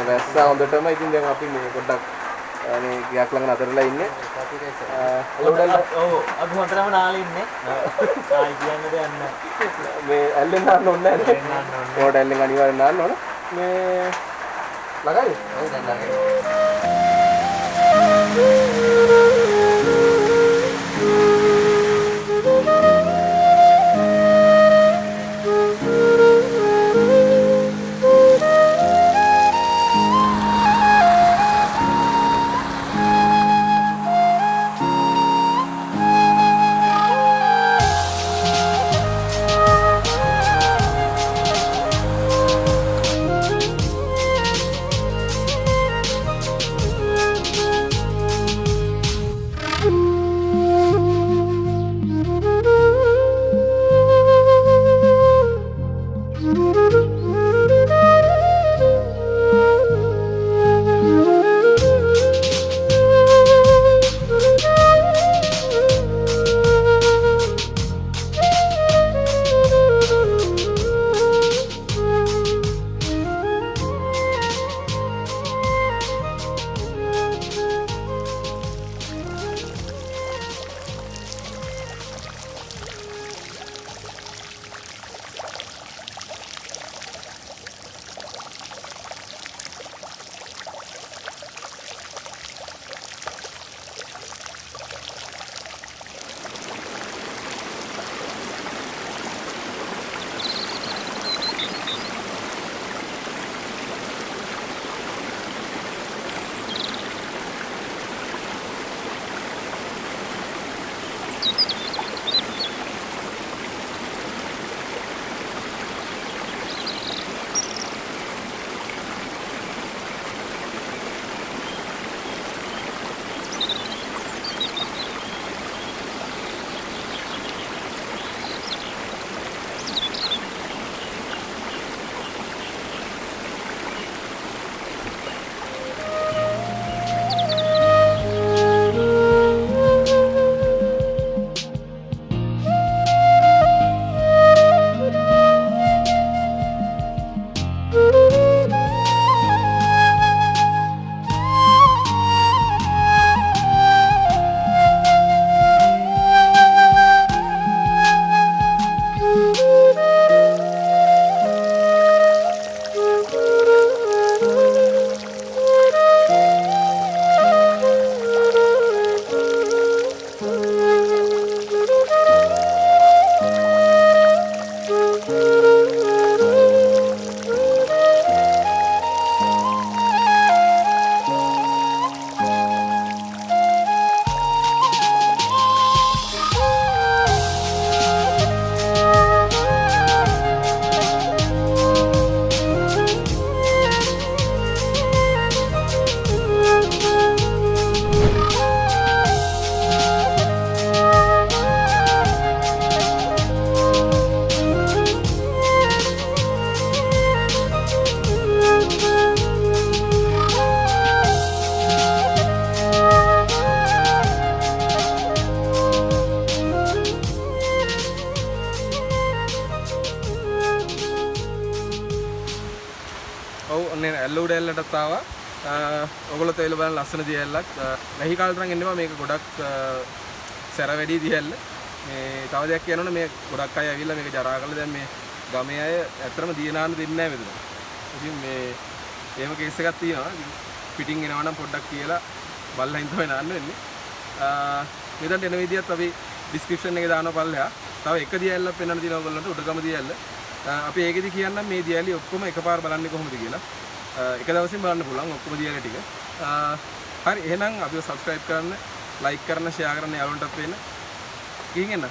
වැස්සා හොඳටම ඉතින් දැන් අපි මේ පොඩ්ඩක් මේ ගියක් ළඟ නතරලා ඉන්නේ. ඔව් අපි හොඳටම නාලේ ඉන්නේ. ආයි කියන්න දෙයක් නැහැ. මේ ඇල්ලෙන් නාන්න ඕනේ නැහැ නේ. ඒකට ඇල්ලෙන් අනිවාර්යෙන් නාන්න ඕන. මේ ළඟයි. ඔව් දැන් ළඟයි. Ella Uda Ellටත් ආවා. ඔයගොල්ලෝ තේල බලන ලස්සන දියැලක්. මෙහි කාලේ තරම් එන්නවා මේක ගොඩක් සැර වැඩි දියැල්ල. මේ තව දෙයක් කියනවනේ මේ ගොඩක් අය ඇවිල්ලා මේක ජරා කරලා දැන් මේ ගමේ අය ඇත්තටම දිය නාන්න දෙන්නේ නැහැ මෙතන. ඉතින් මේ එහෙම කේස් එකක් තියෙනවා. පිටින් එනවා නම් පොඩ්ඩක් කියලා බල්ලා හින් තමයි නාන්න වෙන්නේ. මෙතනට එන විදියත් අපි ඩිස්ක්‍රිප්ෂන් එකේ දානවා පල්ලෙහා. තව එක දියැලක් පෙන්වන්න තියෙනවා ඔයගොල්ලන්ට උඩගම දියැල්ල. අපි ඒකෙදි කියන්නම් මේ දියැලි ඔක්කොම එකපාර බලන්නේ කොහොමද කියලා. එක දවසින් බලන්න පුළුවන් ඔක්කොම දියැලි ටික. හරි එහෙනම් අපිව subscribe කරන්න, like කරන්න, share කරන්න යාළුවන්ටත් වෙන්න. ගිහින් එන්න.